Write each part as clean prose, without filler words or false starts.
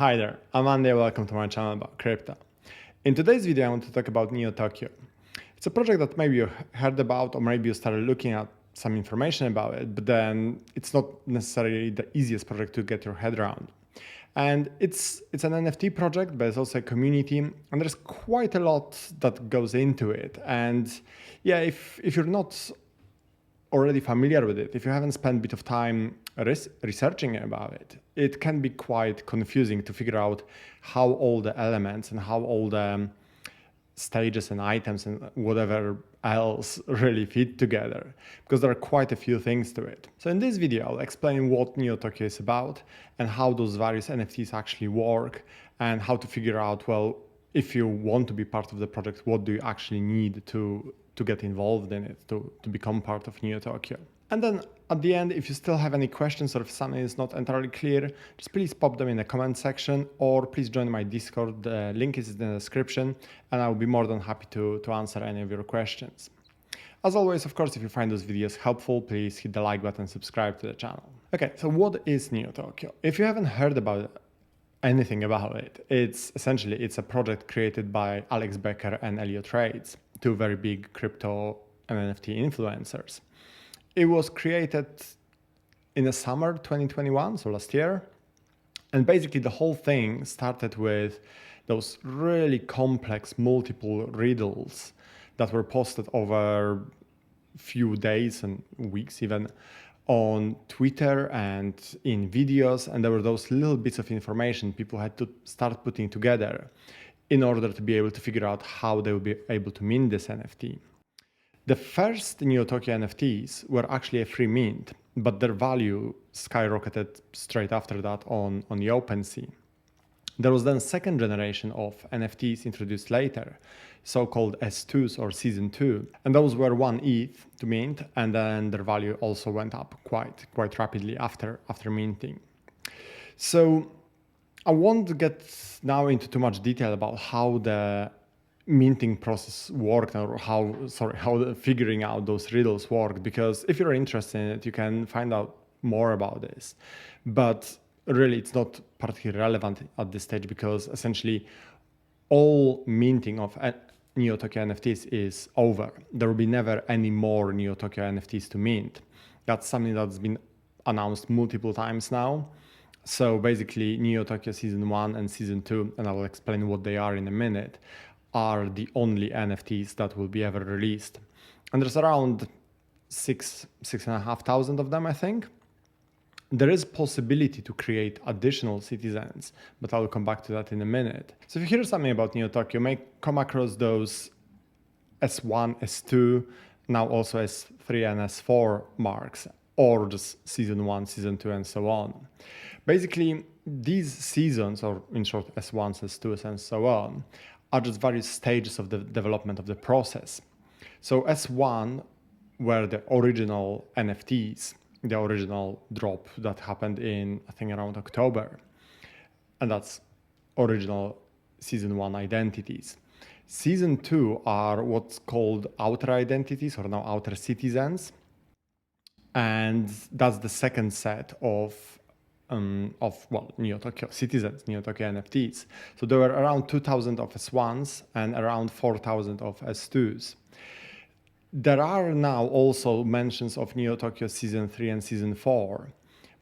Hi there, I'm Andy, welcome to my channel about crypto. In today's video, I want to talk about Neo Tokyo. It's a project that maybe you heard about or maybe you started looking at some information about it, but then it's not necessarily the easiest project to get your head around. And it's an NFT project, but it's also a community, and there's quite a lot that goes into it. And yeah, if you're not already familiar with it, if you haven't spent a bit of time researching about it, it can be quite confusing to figure out how all the elements and how all the stages and items and whatever else really fit together, because there are quite a few things to it. So in this video, I'll explain what Neo Tokyo is about and how those various NFTs actually work, and how to figure out, well, if you want to be part of the project, what do you actually need to get involved in it, to become part of Neo Tokyo. And then at the end, if you still have any questions or if something is not entirely clear, just please pop them in the comment section, or please join my Discord. The link is in the description, and I'll be more than happy to answer any of your questions. As always, of course, if you find those videos helpful, please hit the like button and subscribe to the channel. Okay, so what is Neo Tokyo? If you haven't heard about anything about it, it's a project created by Alex Becker and Elliot Trades, two very big crypto and NFT influencers. It was created in the summer 2021, so last year. And basically the whole thing started with those really complex multiple riddles that were posted over a few days and weeks even on Twitter and in videos. And there were those little bits of information people had to start putting together in order to be able to figure out how they would be able to mint this NFT. The first Neo Tokyo NFTs were actually a free mint, but their value skyrocketed straight after that on the OpenSea. There was then second generation of NFTs introduced later, so-called S2s or Season 2, and those were 1 ETH to mint, and then their value also went up quite rapidly after minting. So I won't get now into too much detail about how the minting process worked, or how figuring out those riddles worked, because if you're interested in it, you can find out more about this. But really, it's not particularly relevant at this stage, because essentially all minting of Neo Tokyo NFTs is over. There will be never any more Neo Tokyo NFTs to mint. That's something that's been announced multiple times now. So basically, Neo Tokyo Season 1 and Season 2, and I'll explain what they are in a minute, are the only NFTs that will be ever released. And there's around 6,500 of them, I think. There is possibility to create additional citizens, but I'll come back to that in a minute. So if you hear something about Neo Tokyo, you may come across those S1, S2, now also S3 and S4 marks, or just Season 1, Season 2, and so on. Basically, these seasons, or in short, S1s, S2s, and so on, are just various stages of the development of the process. So S1 were the original NFTs, the original drop that happened in, I think, around October. And that's original Season 1 identities. Season 2 are what's called outer identities, or now outer citizens. And that's the second set of Neo Tokyo citizens, Neo Tokyo NFTs. So there were around 2,000 of S1s and around 4,000 of S2s. There are now also mentions of Neo Tokyo Season 3 and Season 4,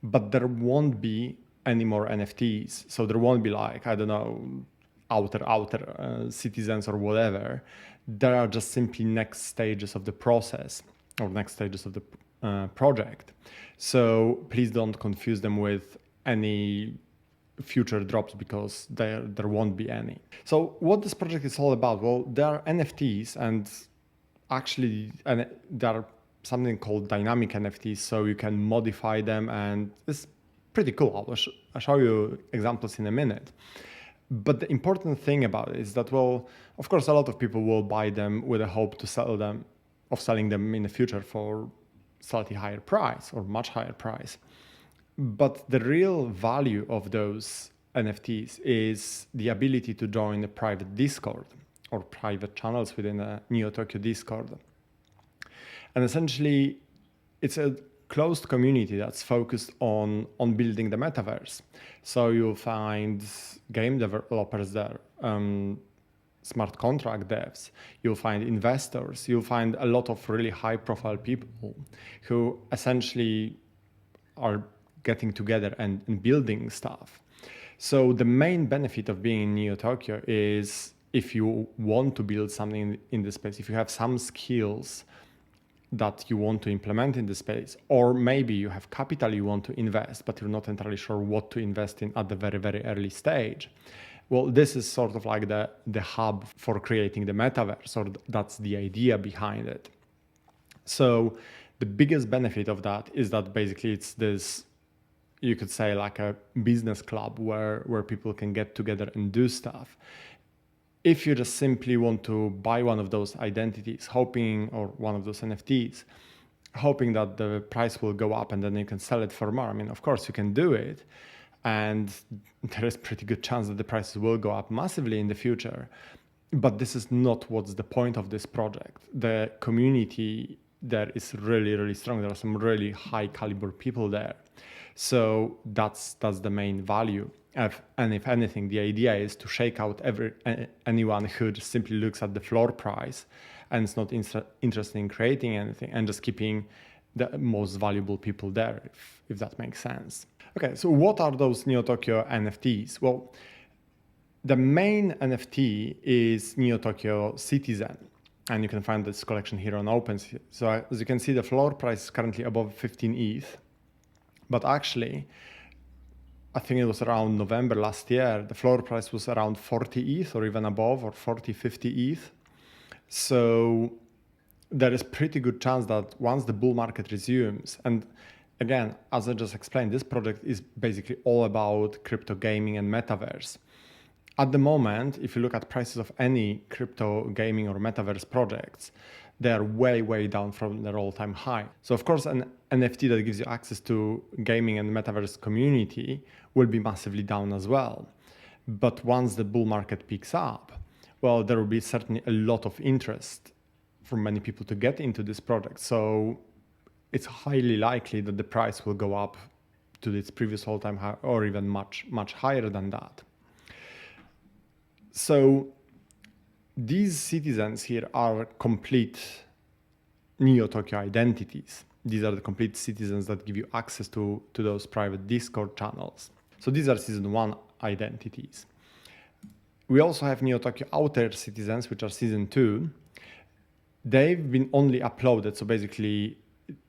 but there won't be any more NFTs. So there won't be, like, I don't know, outer citizens or whatever. There are just simply next stages of the process, or next stages of the project. So please don't confuse them with any future drops, because there won't be any. So what this project is all about? Well, there are NFTs, and actually there are something called dynamic NFTs, so you can modify them, and it's pretty cool. I'll show you examples in a minute. But the important thing about it is that, well, of course, a lot of people will buy them with a hope to selling them in the future for slightly higher price or much higher price. But the real value of those NFTs is the ability to join a private Discord or private channels within a Neo Tokyo Discord. And essentially, it's a closed community that's focused on building the metaverse. So you'll find game developers there, smart contract devs, you'll find investors, you'll find a lot of really high profile people who essentially are getting together and building stuff. So the main benefit of being in Neo Tokyo is if you want to build something in this space, if you have some skills that you want to implement in the space, or maybe you have capital you want to invest, but you're not entirely sure what to invest in at the very, very early stage. Well, this is sort of like the hub for creating the metaverse, or that's the idea behind it. So the biggest benefit of that is that basically it's this, you could say, like a business club where people can get together and do stuff. If you just simply want to buy one of those identities, hoping, or one of those NFTs, hoping that the price will go up and then you can sell it for more, I mean, of course you can do it. And there is pretty good chance that the prices will go up massively in the future. But this is not what's the point of this project. The community there is really, really strong. There are some really high caliber people there. So that's the main value. And if anything, the idea is to shake out anyone who just simply looks at the floor price and is not interested in creating anything, and just keeping the most valuable people there, if that makes sense. Okay, so what are those Neo Tokyo NFTs? Well, the main NFT is Neo Tokyo Citizen, and you can find this collection here on OpenSea. So as you can see, the floor price is currently above 15 ETH, but actually, I think it was around November last year, the floor price was around 40 ETH or even above, or 40, 50 ETH. So there is pretty good chance that once the bull market resumes, and again, as I just explained, this project is basically all about crypto gaming and metaverse. At the moment, if you look at prices of any crypto gaming or metaverse projects, they are way, way down from their all-time high. So of course, an NFT that gives you access to gaming and metaverse community will be massively down as well. But once the bull market picks up, well, there will be certainly a lot of interest from many people to get into this project. So it's highly likely that the price will go up to its previous all-time high, or even much, much higher than that. So these citizens here are complete Neo Tokyo identities. These are the complete citizens that give you access to those private Discord channels. So these are Season 1 identities. We also have Neo Tokyo Outer citizens, which are Season 2. They've been only uploaded, so basically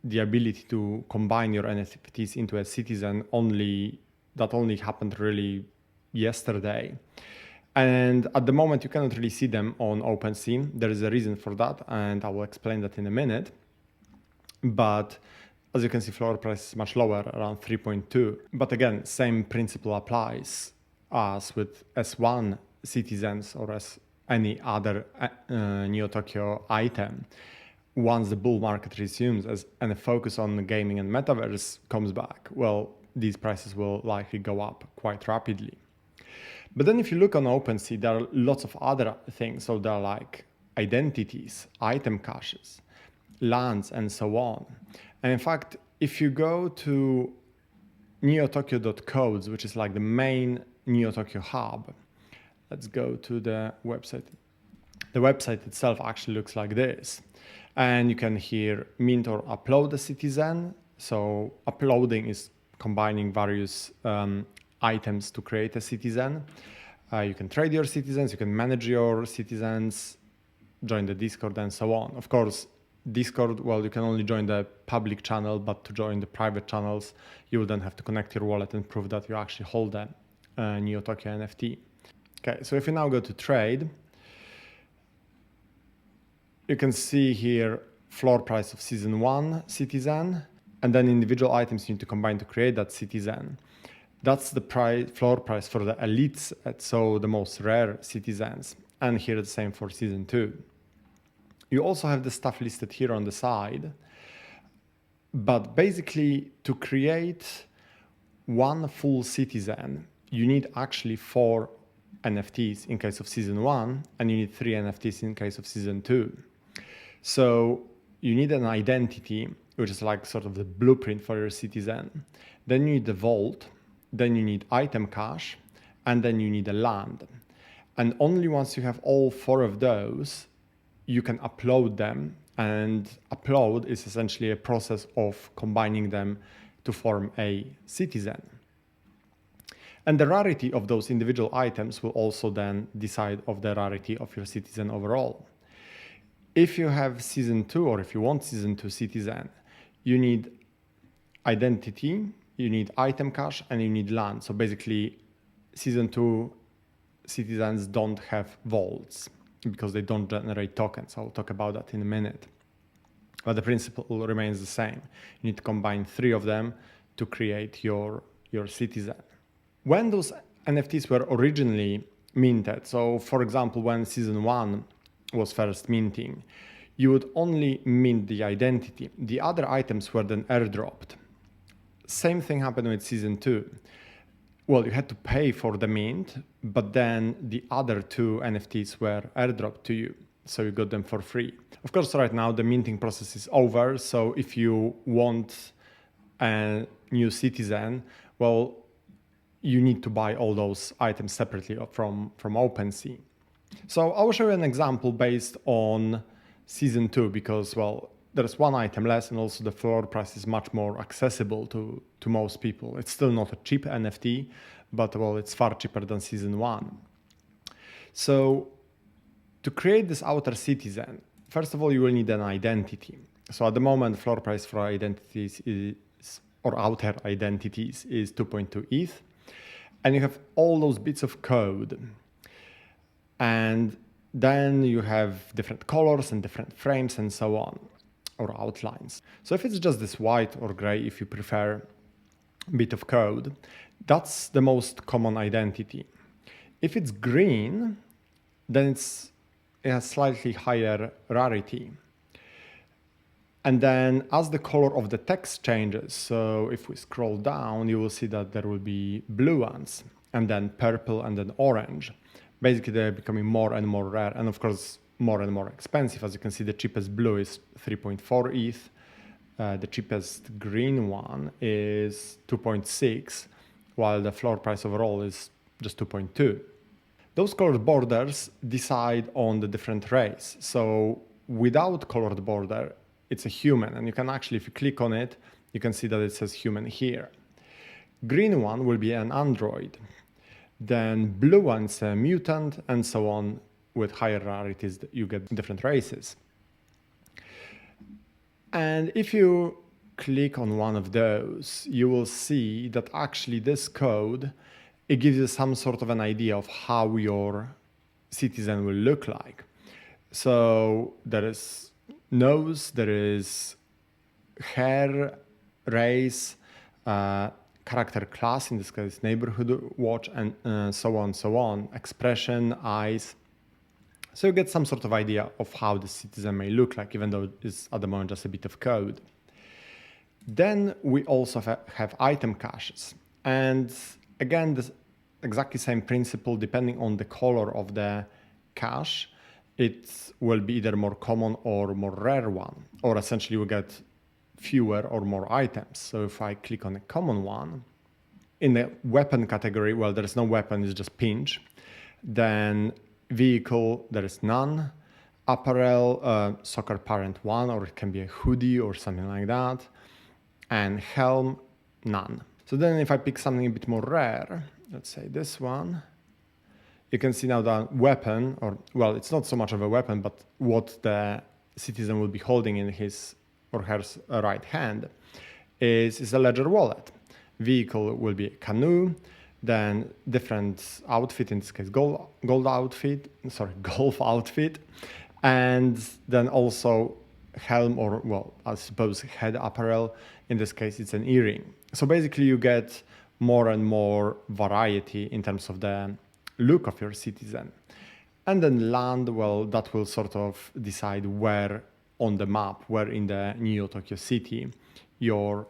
the ability to combine your NFTs into a citizen only happened really yesterday. And at the moment, you cannot really see them on OpenSea. There is a reason for that, and I will explain that in a minute. But as you can see, floor price is much lower, around 3.2. But again, same principle applies as with S1 citizens or as any other Neo Tokyo item. Once the bull market resumes and the focus on the gaming and metaverse comes back, well, these prices will likely go up quite rapidly. But then if you look on OpenSea, there are lots of other things. So there are like identities, item caches, lands, and so on. And in fact, if you go to neotokyo.codes, which is like the main Neo Tokyo hub, let's go to the website. The website itself actually looks like this. And you can here mint or upload a citizen. So uploading is combining various items to create a citizen. You can trade your citizens, you can manage your citizens, join the Discord, and so on. Of course, Discord, well, you can only join the public channel, but to join the private channels, you will then have to connect your wallet and prove that you actually hold a Neo Tokyo NFT. Okay, so if you now go to trade, you can see here floor price of Season 1 citizen, and then individual items you need to combine to create that citizen. That's the floor price for the elites, so the most rare citizens. And here the same for Season 2. You also have the stuff listed here on the side. But basically, to create one full citizen, you need actually 4 NFTs in case of Season 1, and you need 3 NFTs in case of Season 2. So you need an identity, which is like sort of the blueprint for your citizen. Then you need the vault, then you need item cache, and then you need a land. And only once you have all four of those, you can upload them. And upload is essentially a process of combining them to form a citizen. And the rarity of those individual items will also then decide of the rarity of your citizen overall. If you have season 2, or if you want season 2 citizen, you need identity, you need item cache, and you need land. So basically, season 2 citizens don't have vaults because they don't generate tokens. I'll talk about that in a minute. But the principle remains the same. You need to combine 3 of them to create your citizen. When those NFTs were originally minted, so for example, when season 1 was first minting, you would only mint the identity. The other items were then airdropped. Same thing happened with season 2. Well, you had to pay for the mint, but then the other 2 NFTs were airdropped to you. So you got them for free. Of course, right now the minting process is over. So if you want a new citizen, well, you need to buy all those items separately from OpenSea. So I will show you an example based on season 2 because, well, there's one item less and also the floor price is much more accessible to most people. It's still not a cheap NFT, but well, it's far cheaper than season 1. So to create this outer citizen, first of all, you will need an identity. So at the moment, floor price for identities or outer identities is 2.2 ETH. And you have all those bits of code. And then you have different colors and different frames and so on, or outlines. So if it's just this white or gray, if you prefer bit of code, that's the most common identity. If it's green, then it has slightly higher rarity. And then as the color of the text changes, so if we scroll down, you will see that there will be blue ones, and then purple, and then orange. Basically, they're becoming more and more rare, and of course, more and more expensive. As you can see, the cheapest blue is 3.4 ETH. The cheapest green one is 2.6, while the floor price overall is just 2.2. Those colored borders decide on the different race. So without colored border, it's a human, and you can actually, if you click on it, you can see that it says human here. Green one will be an android. Then blue one's a mutant, and so on. With higher rarities, you get different races. And if you click on one of those, you will see that actually this code, it gives you some sort of an idea of how your citizen will look like. So there is nose, there is hair, race, character class, in this case neighborhood watch, and so on, expression, eyes. So you get some sort of idea of how the citizen may look like, even though it's at the moment just a bit of code. Then we also have item caches. And again, this exactly same principle, depending on the color of the cache, it will be either more common or more rare one, or essentially we get fewer or more items. So if I click on a common one, in the weapon category, well, there is no weapon, it's just pinch. Then vehicle, there is none. Apparel, soccer parent 1, or it can be a hoodie or something like that. And helm, none. So then if I pick something a bit more rare, let's say this one, you can see now that weapon, or well, it's not so much of a weapon, but what the citizen will be holding in his or her right hand is a ledger wallet. Vehicle will be a canoe, then different outfit, in this case golf outfit, and then also helm, or well, I suppose head apparel. In this case, it's an earring. So basically you get more and more variety in terms of the look of your citizen. And then land, well, that will sort of decide where on the map, where in the Neo Tokyo city your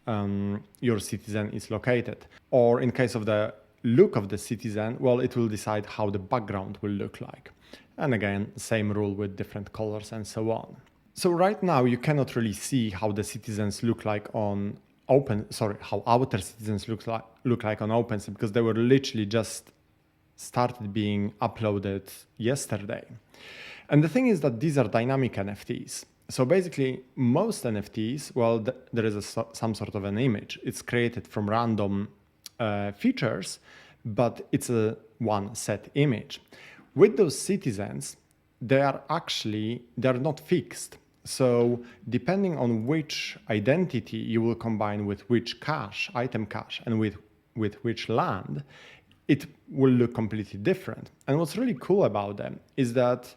citizen is located. Or in case of the look of the citizen, well, it will decide how the background will look like. And again, same rule with different colors and so on. So right now you cannot really see how the citizens look like on how outer citizens look like on OpenSea, because they were literally just started being uploaded yesterday. And the thing is that these are dynamic NFTs. So basically, most NFTs, well, there is some sort of an image. It's created from random features, but it's a one set image. With those citizens, they're not fixed. So depending on which identity you will combine with which item cache, and with which land, it will look completely different. And what's really cool about them is that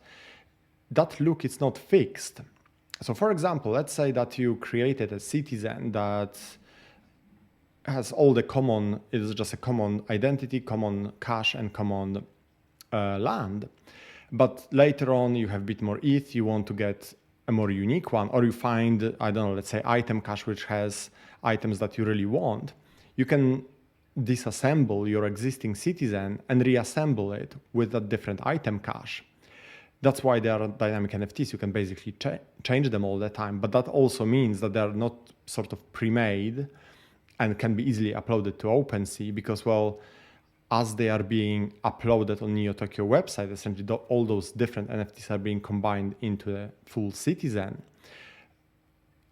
look is not fixed. So for example, let's say that you created a citizen that has all the common, it is just a common identity, common cache, and common land. But later on you have a bit more ETH, you want to get a more unique one, or you find, I don't know, let's say item cache which has items that you really want. You can disassemble your existing citizen and reassemble it with a different item cache. That's why they are dynamic NFTs. You can basically change them all the time, but that also means that they're not sort of pre-made and can be easily uploaded to OpenSea, because, well, as they are being uploaded on Neo Tokyo website, essentially all those different NFTs are being combined into a full citizen.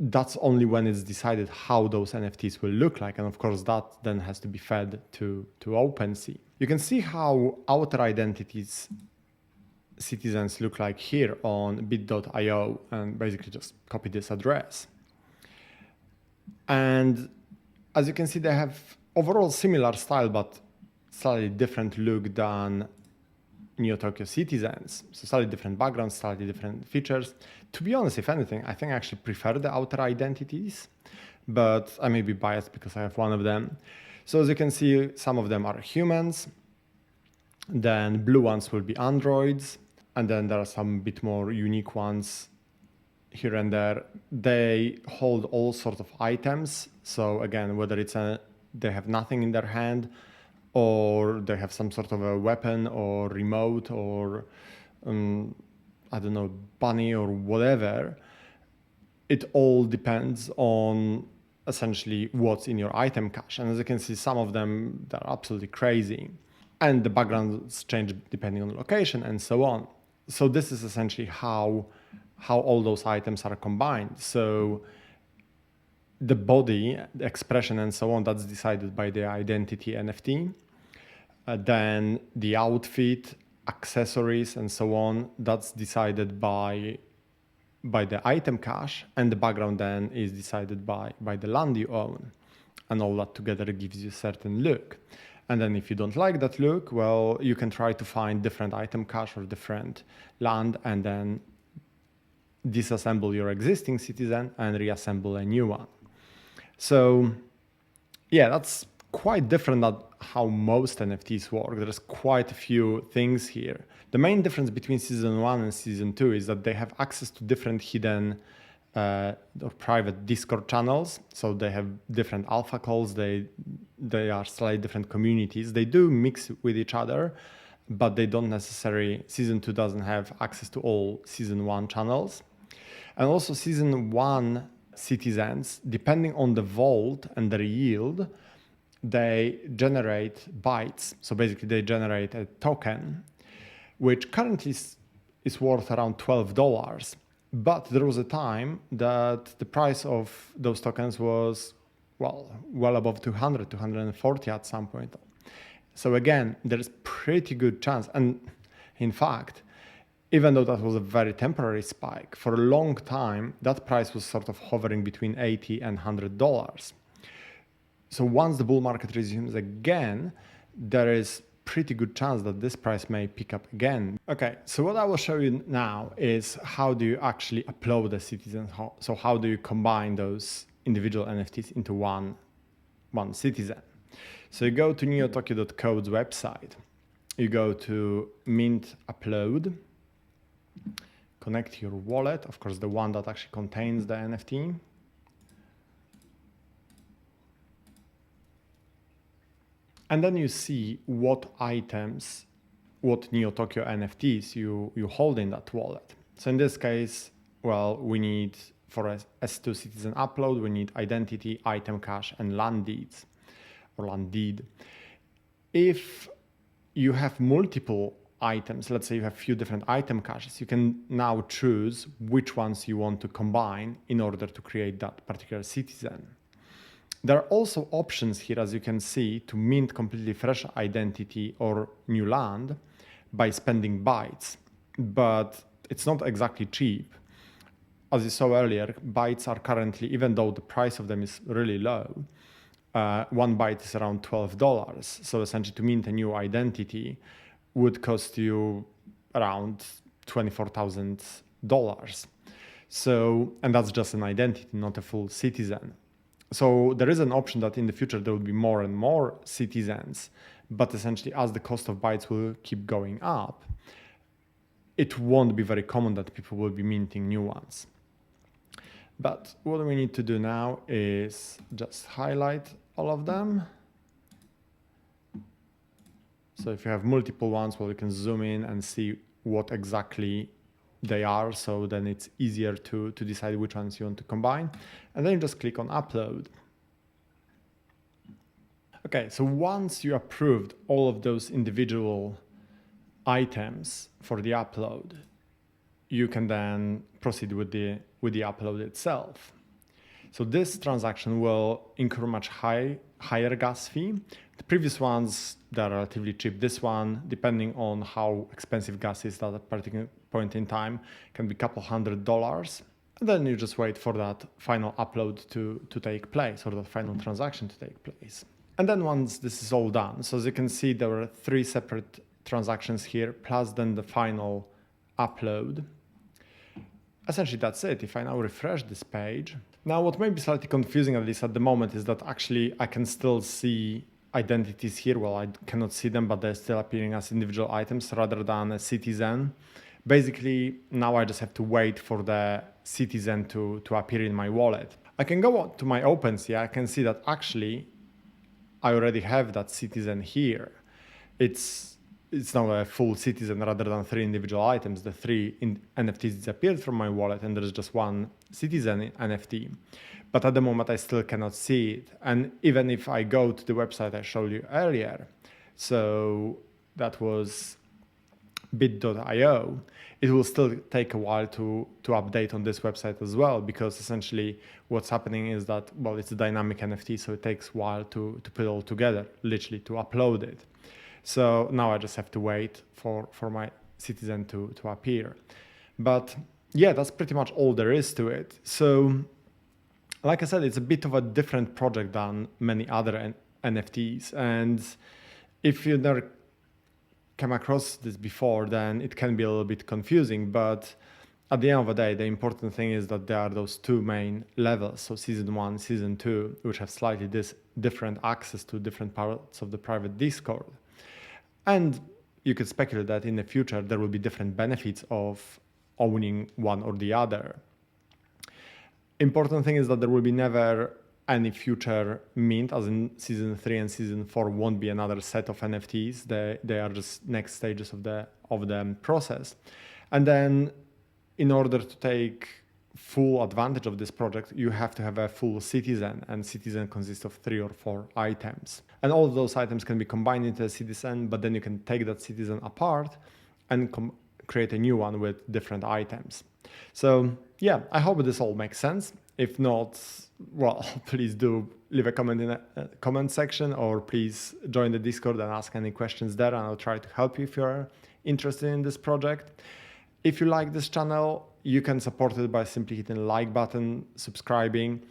That's only when it's decided how those NFTs will look like. And of course, that then has to be fed to OpenSea. You can see how outer identities citizens look like here on bit.io, and basically just copy this address. And as you can see, they have overall similar style, but slightly different look than Neo Tokyo citizens. So slightly different backgrounds, slightly different features. To be honest, if anything, I think I actually prefer the outer identities, but I may be biased because I have one of them. So as you can see, some of them are humans. Then blue ones will be androids. And then there are some bit more unique ones here and there. They hold all sorts of items. So again, whether they have nothing in their hand, or they have some sort of a weapon or remote, or I don't know, bunny or whatever. It all depends on essentially what's in your item cache. And as you can see, some of them, they're absolutely crazy. And the backgrounds change depending on the location and so on. So this is essentially how all those items are combined. So the body, the expression, and so on, that's decided by the identity NFT. Then the outfit, accessories, and so on, that's decided by the item cache, and the background then is decided by the land you own. And all that together gives you a certain look. And then if you don't like that look, well, you can try to find different item cache or different land, and then disassemble your existing citizen and reassemble a new one. So yeah, that's quite different than how most NFTs work. There's quite a few things here. The main difference between season 1 and season 2 is that they have access to different hidden or private Discord channels. So they have different alpha calls. They are slightly different communities. They do mix with each other, but they don't necessarily, season 2 doesn't have access to all season 1 channels. And also season 1 citizens, depending on the vault and their yield, they generate bytes. So basically they generate a token, which currently is worth around $12. But there was a time that the price of those tokens was, well above 240 at some point. So again, there's pretty good chance. And in fact, even though that was a very temporary spike, for a long time, that price was sort of hovering between $80 and $100. So once the bull market resumes again, there is pretty good chance that this price may pick up again. Okay, so what I will show you now is how do you actually upload a citizen. So how do you combine those individual NFTs into one citizen. So you go to neotokyo.code's website. You go to mint upload, connect your wallet, of course the one that actually contains the NFT. And then you see what items, what Neo Tokyo NFTs you hold in that wallet. So in this case, well, we need for a S2 citizen upload, we need identity, item cache, and land deeds or land deed. If you have multiple items, let's say you have a few different item caches, you can now choose which ones you want to combine in order to create that particular citizen. There are also options here, as you can see, to mint completely fresh identity or new land by spending bytes, but it's not exactly cheap. As you saw earlier, bytes are currently, even though the price of them is really low, 1 byte is around $12. So essentially to mint a new identity would cost you around $24,000. So, and that's just an identity, not a full citizen. So there is an option that in the future there will be more and more citizens, but essentially as the cost of bytes will keep going up, it won't be very common that people will be minting new ones. But what we need to do now is just highlight all of them. So if you have multiple ones, well, you can zoom in and see what exactly they are. So then it's easier to decide which ones you want to combine. And then you just click on upload. Okay, so once you approved all of those individual items for the upload, you can then proceed with the upload itself. So this transaction will incur much higher gas fee. The previous ones, they're relatively cheap. This one, depending on how expensive gas is at a particular point in time, can be a couple $100. And then you just wait for that final upload to take place, or that final transaction to take place. And then once this is all done, so as you can see, there are 3 separate transactions here, plus then the final upload. Essentially, that's it. If I now refresh this page, now what may be slightly confusing, at least at the moment, is that actually I can still see identities here. Well, I cannot see them, but they're still appearing as individual items rather than a citizen. Basically, now I just have to wait for the citizen to appear in my wallet. I can go to my OpenSea. I can see that actually I already have that citizen here. It's now a full citizen rather than 3 individual items. The 3 NFTs disappeared from my wallet and there's just 1 citizen NFT. But at the moment I still cannot see it. And even if I go to the website I showed you earlier, so that was bit.io, it will still take a while to update on this website as well, because essentially what's happening is that, well, it's a dynamic NFT, so it takes a while to put it all together, literally to upload it. So now I just have to wait for my citizen to appear. But yeah, that's pretty much all there is to it. So like I said, it's a bit of a different project than many other NFTs. And if you never come across this before, then it can be a little bit confusing. But at the end of the day, the important thing is that there are those 2 main levels. So season 1, season 2, which have slightly different access to different parts of the private Discord. And you could speculate that in the future, there will be different benefits of owning one or the other. Important thing is that there will be never any future mint, as in season 3 and season 4 won't be another set of NFTs. They are just next stages of the process. And then in order to take full advantage of this project, you have to have a full citizen, and citizen consists of 3 or 4 items. And all of those items can be combined into a citizen, but then you can take that citizen apart and create a new one with different items. So yeah, I hope this all makes sense. If not, well, please do leave a comment in the comment section, or please join the Discord and ask any questions there, and I'll try to help you if you're interested in this project. If you like this channel, you can support it by simply hitting the like button, subscribing,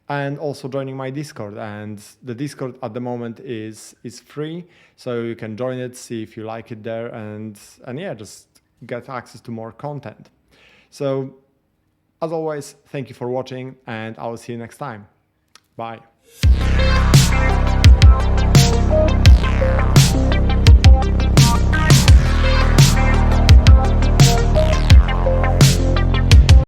and also joining my Discord. And the Discord at the moment is free, so you can join it, see if you like it there, and yeah, just get access to more content. So as always, thank you for watching, and I will see you next time. Bye.